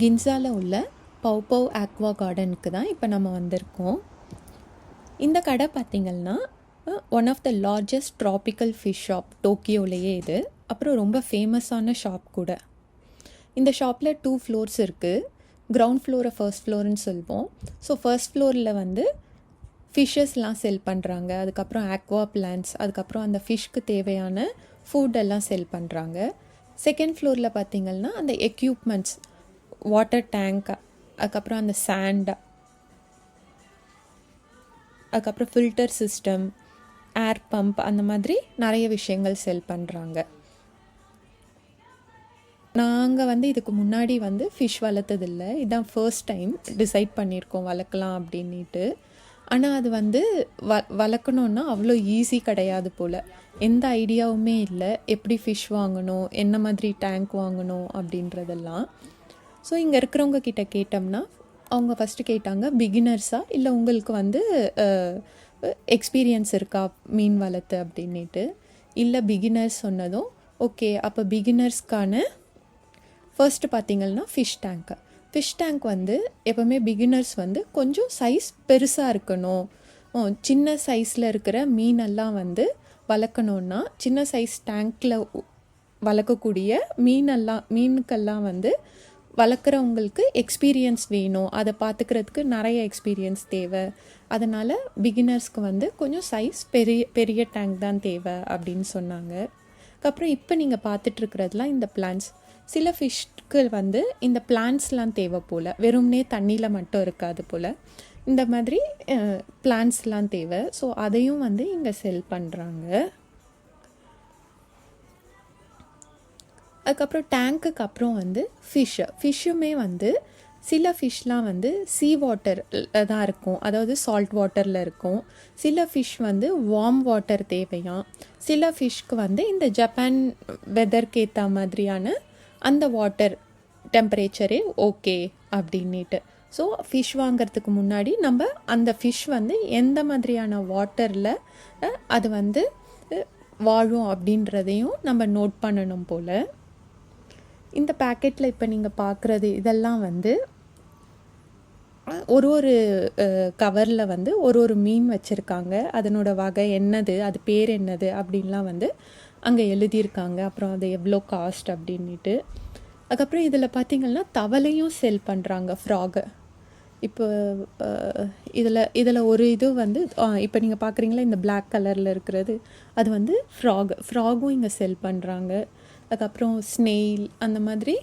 கின்சால உள்ள bow bow aqua கார்டனுக்கு தான் இப்போ நம்ம வந்திருக்கோம். இந்த கடை பார்த்திங்கன்னா one of the largest tropical fish shop டோக்கியோலேயே இது. அப்புறம் ரொம்ப ஃபேமஸான ஷாப் கூட. இந்த ஷாப்பில் 2 ஃப்ளோர்ஸ் இருக்குது. கிரவுண்ட் ஃப்ளோரை ஃபர்ஸ்ட் ஃப்ளோர்னு சொல்வோம். ஸோ ஃபர்ஸ்ட் ஃப்ளோரில் வந்து ஃபிஷ்ஷஸ்லாம் செல் பண்ணுறாங்க. அதுக்கப்புறம் ஆக்வா பிளான்ட்ஸ், அதுக்கப்புறம் அந்த ஃபிஷ்க்கு தேவையான ஃபுட்டெல்லாம் செல் பண்ணுறாங்க. செகண்ட் ஃப்ளோரில் பார்த்திங்கன்னா அந்த எக்யூப்மெண்ட்ஸ், வாட்டர் டேங்க், அதுக்கப்புறம் அந்த சாண்ட், அதுக்கப்புறம் ஃபில்டர் சிஸ்டம், ஏர் பம்ப், அந்த மாதிரி நிறைய விஷயங்கள் செல் பண்ணுறாங்க. நாங்கள் வந்து இதுக்கு முன்னாடி வந்து ஃபிஷ் வளர்த்ததில்லை. இதுதான் ஃபர்ஸ்ட் டைம் டிசைட் பண்ணியிருக்கோம் வளர்க்கலாம் அப்படின்ட்டு. ஆனால் அது வந்து வளர்க்கணுன்னா அவ்வளோ ஈஸி கிடையாது போல். எந்த ஐடியாவுமே இல்லை, எப்படி ஃபிஷ் வாங்கணும், என்ன மாதிரி டேங்க் வாங்கணும் அப்படின்றதெல்லாம். ஸோ இங்கே இருக்கிறவங்க கிட்ட கேட்டோம்னா அவங்க ஃபஸ்ட்டு கேட்டாங்க, பிகினர்ஸா இல்லை உங்களுக்கு வந்து எக்ஸ்பீரியன்ஸ் இருக்கா மீன் வளர்த்து அப்படின்ட்டு. இல்லை பிகினர்ஸ் சொன்னதும் ஓகே, அப்போ பிகினர்ஸ்க்கான ஃபர்ஸ்ட்டு பார்த்திங்கன்னா ஃபிஷ் டேங்க் வந்து எப்போவுமே பிகினர்ஸ் வந்து கொஞ்சம் சைஸ் பெருசாக இருக்கணும். சின்ன சைஸில் இருக்கிற மீனெல்லாம் வந்து வளர்க்கணுன்னா சின்ன சைஸ் டேங்க்கில் வளர்க்கக்கூடிய மீனுக்கெல்லாம் வந்து வளர்க்குறவங்களுக்கு எக்ஸ்பீரியன்ஸ் வேணும். அதை பார்த்துக்கிறதுக்கு நிறைய எக்ஸ்பீரியன்ஸ் தேவை. அதனால் பிகினர்ஸ்க்கு வந்து கொஞ்சம் சைஸ் பெரிய டேங்க் தான் தேவை அப்படின்னு சொன்னாங்க. அதுக்கப்புறம் இப்போ நீங்கள் பார்த்துட்ருக்கிறதுலாம் இந்த பிளான்ட்ஸ். சில ஃபிஷ்க்கு வந்து இந்த பிளான்ட்ஸ்லாம் தேவை போல், வெறும்னே தண்ணியில் மட்டும் இருக்காது போல். இந்த மாதிரி பிளான்ட்ஸ்லாம் தேவை. ஸோ அதையும் வந்து இங்கே செல் பண்ணுறாங்க. அதுக்கப்புறம் டேங்க்குக்கு அப்புறம் வந்து ஃபிஷ்ஷுமே வந்து சில ஃபிஷ்லாம் வந்து சீ வாட்டரில் தான் இருக்கும், அதாவது சால்ட் வாட்டரில் இருக்கும். சில ஃபிஷ் வந்து வார்ம் வாட்டர் தேவையாம். சில ஃபிஷ்க்கு வந்து இந்த ஜப்பான் வெதருக்கு ஏற்ற மாதிரியான அந்த வாட்டர் டெம்பரேச்சரே ஓகே அப்படின்ட்டு. ஸோ ஃபிஷ் வாங்கிறதுக்கு முன்னாடி நம்ம அந்த ஃபிஷ் வந்து எந்த மாதிரியான வாட்டரில் அது வந்து வாழும் அப்படின்றதையும் நம்ம நோட் பண்ணணும் போல். இந்த பேக்கெட்டில் இப்போ நீங்கள் பார்க்குறது இதெல்லாம் வந்து ஒரு கவரில் வந்து ஒரு மீன் வச்சுருக்காங்க. அதனோட வகை என்னது, அது பேர் என்னது அப்படின்லாம் வந்து அங்கே எழுதியிருக்காங்க. அப்புறம் அது எவ்வளோ காஸ்ட் அப்படின்ட்டு. அதுக்கப்புறம் இதில் பார்த்திங்கன்னா தவளையும் செல் பண்ணுறாங்க, ஃப்ராகு. இப்போ இதில் ஒரு இது வந்து இப்போ நீங்கள் பார்க்குறீங்களா இந்த பிளாக் கலரில் இருக்கிறது, அது வந்து ஃப்ராகும் இங்கே செல் பண்ணுறாங்க. அதுக்கப்புறம் ஸ்னெயில், அந்த மாதிரி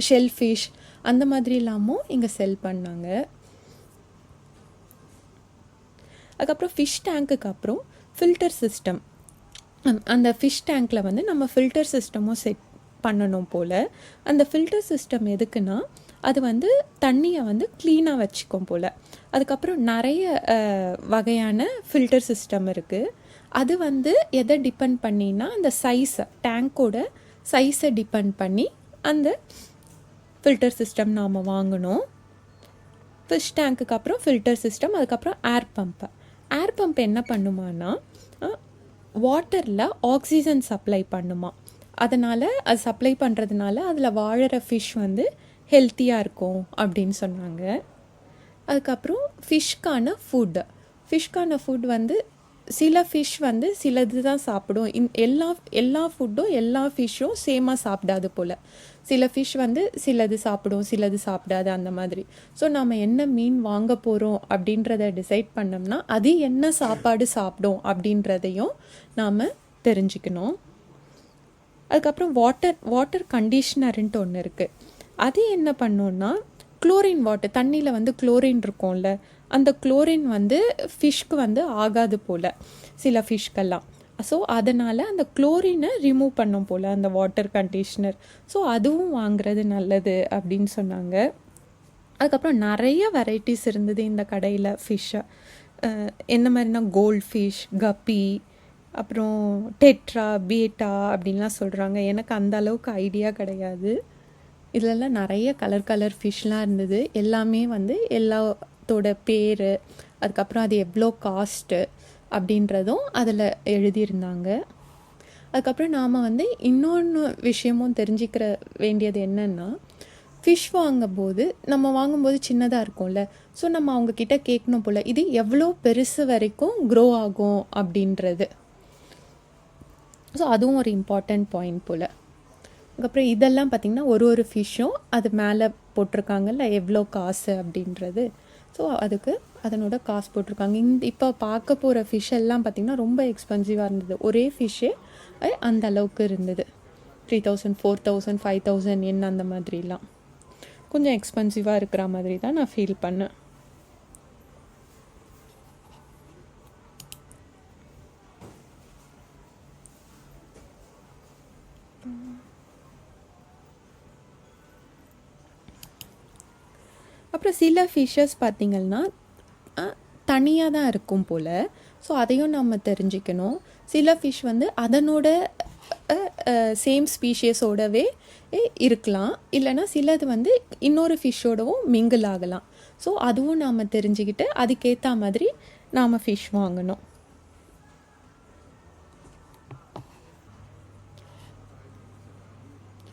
ஷெல்ஃபிஷ், அந்த மாதிரி இல்லாமல் இங்கே செல் பண்ணாங்க. அதுக்கப்புறம் ஃபிஷ் டேங்க்குக்கு அப்புறம் ஃபில்டர் சிஸ்டம். அந்த ஃபிஷ் டேங்க்கில் வந்து நம்ம ஃபில்டர் சிஸ்டமும் செட் பண்ணணும் போல். அந்த ஃபில்டர் சிஸ்டம் எதுக்குன்னா அது வந்து தண்ணியை வந்து க்ளீனாக வச்சுக்கும் போல். அதுக்கப்புறம் நிறைய வகையான ஃபில்டர் சிஸ்டம் இருக்குது. அது வந்து எதை டிபெண்ட் பண்ணினா அந்த சைஸை, டேங்க்கோட சைஸை டிபெண்ட் பண்ணி அந்த ஃபில்டர் சிஸ்டம் நாம் வாங்கணும். ஃபிஷ் டேங்க்குக்கு அப்புறம் ஃபில்டர் சிஸ்டம், அதுக்கப்புறம் ஏர் பம்ப் என்ன பண்ணுமானா வாட்டரில் ஆக்சிஜன் சப்ளை பண்ணுமா. அதனால் அது சப்ளை பண்ணுறதுனால அதில் வாழற ஃபிஷ் வந்து ஹெல்த்தியாக இருக்கும் அப்படின்னு சொன்னாங்க. அதுக்கப்புறம் ஃபிஷ்க்கான ஃபுட் வந்து சில ஃபிஷ் வந்து சிலது தான் சாப்பிடும். எல்லா ஃபுட்டும் எல்லா ஃபிஷ்ஷும் சேமாக சாப்பிடாது போல். சில ஃபிஷ் வந்து சிலது சாப்பிடும், சிலது சாப்பிடாது, அந்த மாதிரி. ஸோ நாம் என்ன மீன் வாங்க போகிறோம் அப்படின்றத டிசைட் பண்ணோம்னா அது என்ன சாப்பாடு சாப்பிடும் அப்படின்றதையும் நாம் தெரிஞ்சுக்கணும். அதுக்கப்புறம் வாட்டர் கண்டிஷ்னருன்ட்டு ஒன்று இருக்குது. அது என்ன பண்ணோன்னா குளோரின் வாட்டர், தண்ணியில் வந்து குளோரின் இருக்கும்ல, அந்த குளோரின் வந்து ஃபிஷ்க்கு வந்து ஆகாது போல் சில ஃபிஷ்க்கெல்லாம். ஸோ அதனால் அந்த குளோரினை ரிமூவ் பண்ணும் போல் அந்த வாட்டர் கண்டிஷ்னர். ஸோ அதுவும் வாங்குறது நல்லது அப்படின்னு சொன்னாங்க. அதுக்கப்புறம் நிறைய வெரைட்டிஸ் இருந்தது இந்த கடையில் ஃபிஷ்ஷை. என்ன மாதிரினா கோல்ட் ஃபிஷ், கப்பி, அப்புறம் டெட்ரா, பீட்டா அப்படின்லாம் சொல்கிறாங்க. எனக்கு அந்த அளவுக்கு ஐடியா கிடையாது. இதிலெல்லாம் நிறைய கலர் ஃபிஷ்லாம் இருந்தது. எல்லாமே வந்து எல்லாத்தோட பேர், அதுக்கப்புறம் அது எவ்வளோ காஸ்ட்டு அப்படின்றதும் அதில் எழுதியிருந்தாங்க. அதுக்கப்புறம் நாம் வந்து இன்னொன்று விஷயமும் தெரிஞ்சிக்கிற வேண்டியது என்னென்னா, ஃபிஷ் வாங்கும்போது நம்ம வாங்கும்போது சின்னதாக இருக்கும்ல, ஸோ நம்ம அவங்கக்கிட்ட கேட்கணும் போல் இது எவ்வளோ பெருசு வரைக்கும் க்ரோ ஆகும் அப்படின்றது. ஸோ அதுவும் ஒரு இம்பார்ட்டண்ட் பாயிண்ட் போல். அதுக்கப்புறம் இதெல்லாம் பார்த்திங்கன்னா ஒரு ஃபிஷ்ஷும் அது மேலே போட்டிருக்காங்கல்ல எவ்வளோ காசு அப்படின்றது. ஸோ அதுக்கு அதனோட காசு போட்டிருக்காங்க. இப்போ பார்க்க போகிற ஃபிஷ் எல்லாம் பார்த்திங்கன்னா ரொம்ப எக்ஸ்பென்சிவாக இருந்தது. ஒரே ஃபிஷ்ஷே அந்த அளவுக்கு இருந்தது. 3000, 4000, 5000 என்ன அந்த மாதிரிலாம் கொஞ்சம் எக்ஸ்பென்சிவாக இருக்கிற மாதிரி தான் நான் ஃபீல் பண்ணேன். அப்புறம் சில ஃபிஷ்ஷஸ் பார்த்திங்கன்னா தனியாக தான் இருக்கும் போல். ஸோ அதையும் நம்ம தெரிஞ்சுக்கணும். சில ஃபிஷ் வந்து அதனோட சேம் ஸ்பீஷியஸோடவே இருக்கலாம், இல்லைனா சிலது வந்து இன்னொரு ஃபிஷ்ஷோடவும் மிங்கிள் ஆகலாம். ஸோ அதுவும் நாம் தெரிஞ்சுக்கிட்டு அதுக்கேற்ற மாதிரி நாம் ஃபிஷ் வாங்கணும்.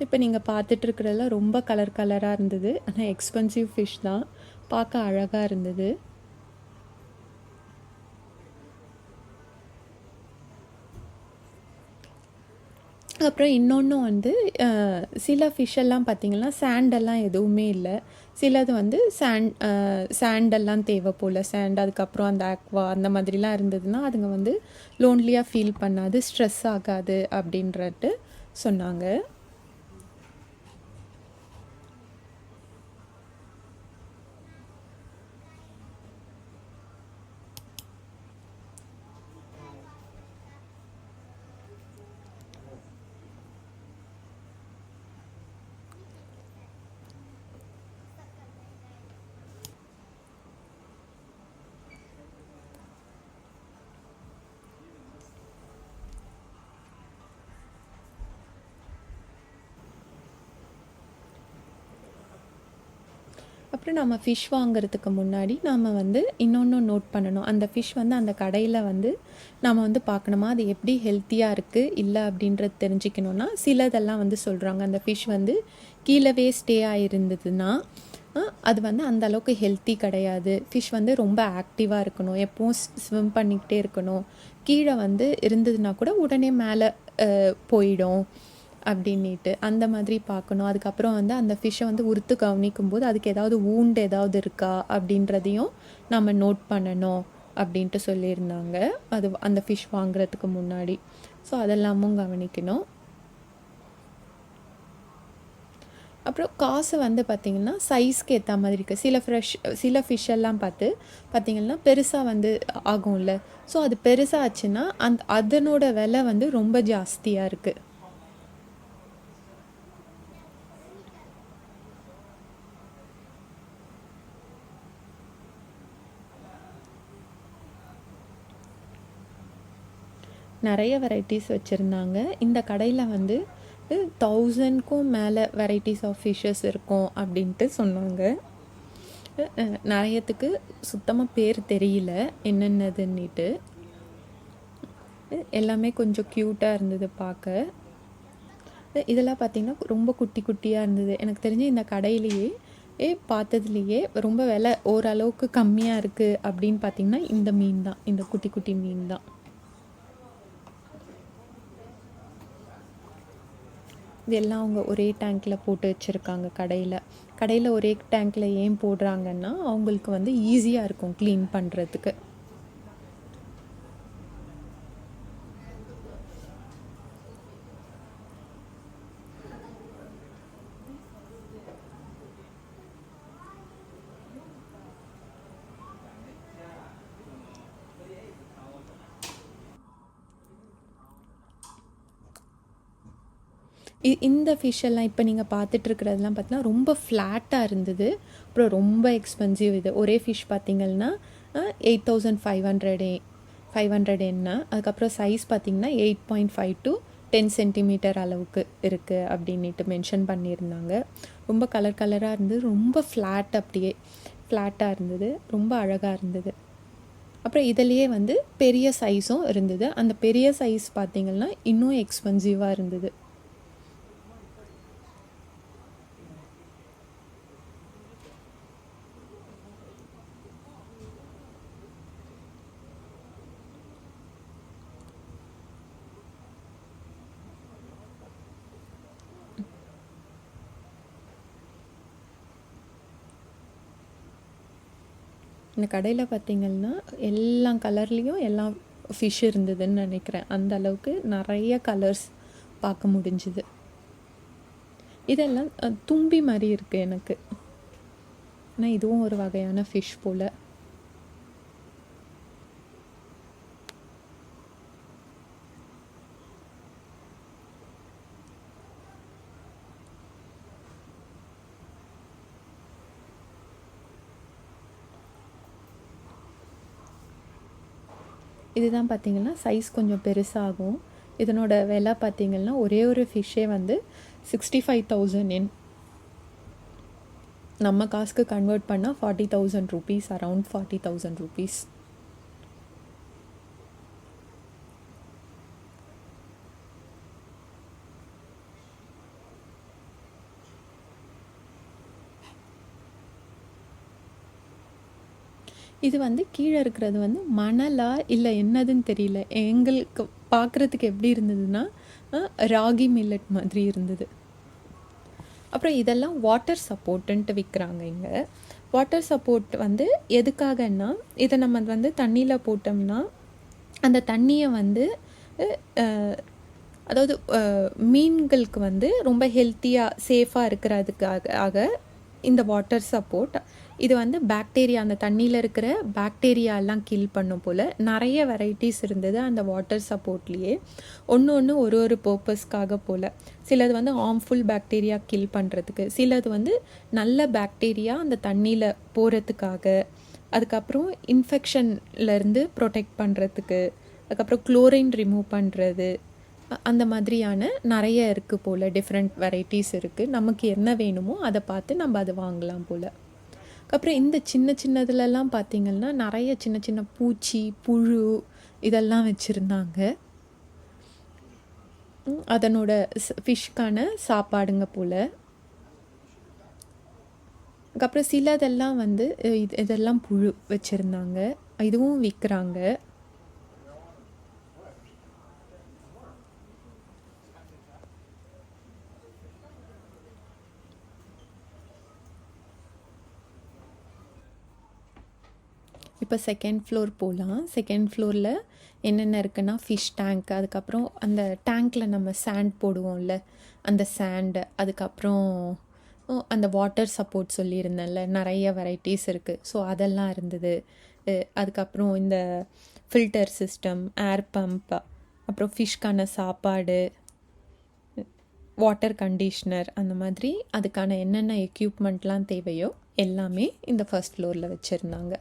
இப்போ நீங்கள் பார்த்துட்ருக்கிறதெல்லாம் ரொம்ப கலராக இருந்தது. ஆனால் எக்ஸ்பென்சிவ் ஃபிஷ் தான், பார்க்க அழகாக இருந்தது. அப்புறம் இன்னொன்று வந்து சில ஃபிஷ்ஷெல்லாம் பார்த்திங்கன்னா சாண்டெல்லாம் எதுவுமே இல்லை. சிலது வந்து சாண்டெல்லாம் தேவை போல், சாண்ட் அதுக்கப்புறம் அந்த ஆக்வா அந்த மாதிரிலாம் இருந்ததுன்னா அதுங்க வந்து லோன்லியாக ஃபீல் பண்ணாது, ஸ்ட்ரெஸ் ஆகாது அப்படின்ட்டு சொன்னாங்க. அப்புறம் நம்ம ஃபிஷ் வாங்குறதுக்கு முன்னாடி நாம் வந்து இன்னொன்று நோட் பண்ணணும். அந்த ஃபிஷ் வந்து அந்த கடையில் வந்து நம்ம வந்து பார்க்கணுமா அது எப்படி ஹெல்த்தியாக இருக்குது இல்லை அப்படின்றது தெரிஞ்சுக்கணுன்னா சிலதெல்லாம் வந்து சொல்கிறாங்க. அந்த ஃபிஷ் வந்து கீழவே ஸ்டே ஆகிருந்ததுன்னா அது வந்து அந்த அளவுக்கு ஹெல்த்தி கிடையாது. ஃபிஷ் வந்து ரொம்ப ஆக்டிவாக இருக்கணும், எப்பவும் ஸ்விம் பண்ணிக்கிட்டே இருக்கணும். கீழே வந்து இருந்ததுன்னா கூட உடனே மேலே போயிடும் அப்படின்ட்டு அந்த மாதிரி பார்க்கணும். அதுக்கப்புறம் வந்து அந்த ஃபிஷ்ஷை வந்து உறுத்து கவனிக்கும் போது அதுக்கு ஏதாவது வூண்ட் ஏதாவது இருக்கா அப்படின்றதையும் நம்ம நோட் பண்ணணும் அப்படின்ட்டு சொல்லியிருந்தாங்க அது அந்த ஃபிஷ் வாங்குறதுக்கு முன்னாடி. ஸோ அதெல்லாமும் கவனிக்கணும். அப்புறம் காசு வந்து பார்த்திங்கன்னா சைஸ்க்கு ஏற்ற மாதிரி இருக்குது. சில ஃபிஷ்ஷெல்லாம் பார்த்திங்கன்னா பெருசாக வந்து ஆகும்ல, ஸோ அது பெருசாக ஆச்சுன்னா அதனோட விலை வந்து ரொம்ப ஜாஸ்தியாக இருக்குது. நிறைய வெரைட்டிஸ் வச்சுருந்தாங்க. இந்த கடையில் வந்து 1000க்கும் மேலே வெரைட்டிஸ் ஆஃப் ஃபிஷ்ஷஸ் இருக்கும் அப்படின்ட்டு சொன்னாங்க. நிறையத்துக்கு சுத்தமாக பேர் தெரியல என்னென்னதுன்னுட்டு. எல்லாமே கொஞ்சம் க்யூட்டாக இருந்தது பார்க்க. இதெல்லாம் பார்த்திங்கன்னா ரொம்ப குட்டி குட்டியாக இருந்தது. எனக்கு தெரிஞ்சு இந்த கடையிலேயே பார்த்ததுலேயே ரொம்ப விலை ஓரளவுக்கு கம்மியாக இருக்குது அப்படின்னு பார்த்திங்கன்னா இந்த மீன் தான், இந்த குட்டி குட்டி மீன் தான். இதெல்லாம் அவங்க ஒரே டேங்க்கில் போட்டு வச்சுருக்காங்க. கடையில் ஒரே டேங்க்கில் ஏன் போடுறாங்கன்னா அவங்களுக்கு வந்து ஈஸியாக இருக்கும் க்ளீன் பண்ணுறதுக்கு. இந்த ஃபிஷ்ஷெல்லாம் இப்போ நீங்கள் பார்த்துட்ருக்கிறதெல்லாம் பார்த்தீங்கன்னா ரொம்ப ஃப்ளாட்டாக இருந்தது. அப்புறம் ரொம்ப எக்ஸ்பென்சிவ். இது ஒரே ஃபிஷ் பார்த்திங்கன்னா 8500 என்ன. அதுக்கப்புறம் சைஸ் பார்த்திங்கன்னா 8.5 to 10 சென்டிமீட்டர் அளவுக்கு இருக்குது அப்படின்ட்டு மென்ஷன் பண்ணியிருந்தாங்க. ரொம்ப கலராக இருந்தது, ரொம்ப அப்படியே ஃப்ளாட்டாக இருந்தது, ரொம்ப அழகாக இருந்தது. அப்புறம் இதிலையே வந்து பெரிய சைஸும் இருந்தது. அந்த பெரிய சைஸ் பார்த்திங்கன்னா இன்னும் எக்ஸ்பென்சிவாக இருந்தது. இந்த கடையில் பார்த்திங்கன்னா எல்லா கலர்லேயும் எல்லா ஃபிஷ் இருந்ததுன்னு நினைக்கிறேன். அந்த அளவுக்கு நிறைய கலர்ஸ் பார்க்க முடிஞ்சுது. இதெல்லாம் தும்பி மாதிரி இருக்குது எனக்கு. ஆனால் இதுவும் ஒரு வகையான ஃபிஷ் போல். இதுதான் பார்த்திங்கன்னா சைஸ் கொஞ்சம் பெருசாகும். இதனோட விலை பார்த்திங்கன்னா ஒரே ஒரு ஃபிஷ்ஷே வந்து 65,000 நம்ம காசுக்கு கன்வெர்ட் பண்ணால் 40,000 rupees, அரவுண்ட் 40,000 rupees. இது வந்து கீழே இருக்கிறது வந்து மணலா இல்லை என்னதுன்னு தெரியல. எங்களுக்கு பார்க்குறதுக்கு எப்படி இருந்ததுன்னா ராகி மில்லட் மாதிரி இருந்தது. அப்புறம் இதெல்லாம் வாட்டர் சப்போர்ட்டுன்ட்டு விற்கிறாங்க இங்கே. வாட்டர் சப்போர்ட் வந்து எதுக்காகன்னா, இதை நம்ம வந்து தண்ணியில் போட்டோம்னா அந்த தண்ணியை வந்து அதாவது மீன்களுக்கு வந்து ரொம்ப ஹெல்த்தியாக சேஃபாக இருக்கிறதுக்காக இந்த வாட்டர் சப்போர்ட். இது வந்து பாக்டீரியா, அந்த தண்ணியில் இருக்கிற பாக்டீரியாலாம் கில் பண்ணும் போல் நிறைய வெரைட்டிஸ் இருந்தது அந்த வாட்டர் சப்போர்ட்லேயே. ஒன்று ஒரு பர்பஸ்க்காக போல். சிலது வந்து ஹார்ம்ஃபுல் பாக்டீரியா கில் பண்ணுறதுக்கு, சிலது வந்து நல்ல பாக்டீரியா அந்த தண்ணியில் போகிறதுக்காக, அதுக்கப்புறம் இன்ஃபெக்ஷன்லேருந்து ப்ரொடெக்ட் பண்ணுறதுக்கு, அதுக்கப்புறம் குளோரின் ரிமூவ் பண்ணுறது, அந்த மாதிரியான நிறைய இருக்குது போல். டிஃப்ரெண்ட் வெரைட்டிஸ் இருக்குது. நமக்கு என்ன வேணுமோ அதை பார்த்து நம்ம அதை வாங்கலாம் போல். அப்புறம் இந்த சின்னதுலலாம் பார்த்திங்கன்னா நிறைய சின்ன பூச்சி, புழு இதெல்லாம் வச்சுருந்தாங்க. அதனோட ஃபிஷ்க்கான சாப்பாடுங்க போல். அதுக்கப்புறம் சிலதெல்லாம் வந்து இதெல்லாம் புழு வச்சுருந்தாங்க. இதுவும் விற்கிறாங்க. இப்போ செகண்ட் ஃப்ளோர் போகலாம். செகண்ட் ஃப்ளோரில் என்னென்ன இருக்குன்னா ஃபிஷ் டேங்க், அதுக்கப்புறம் அந்த டேங்க்கில் நம்ம சாண்ட் போடுவோம்ல அந்த சாண்டு, அதுக்கப்புறம் அந்த வாட்டர் சப்போர்ட் சொல்லியிருந்தேன்ல நிறைய வெரைட்டிஸ் இருக்குது. ஸோ அதெல்லாம் இருந்தது. அதுக்கப்புறம் இந்த ஃபில்டர் சிஸ்டம், ஏர் பம்ப், அப்புறம் ஃபிஷ்க்கான சாப்பாடு, வாட்டர் கண்டிஷ்னர், அந்த மாதிரி அதுக்கான என்னென்ன எக்யூப்மெண்ட்லாம் தேவையோ எல்லாமே இந்த ஃபர்ஸ்ட் ஃப்ளோரில் வச்சுருந்தாங்க.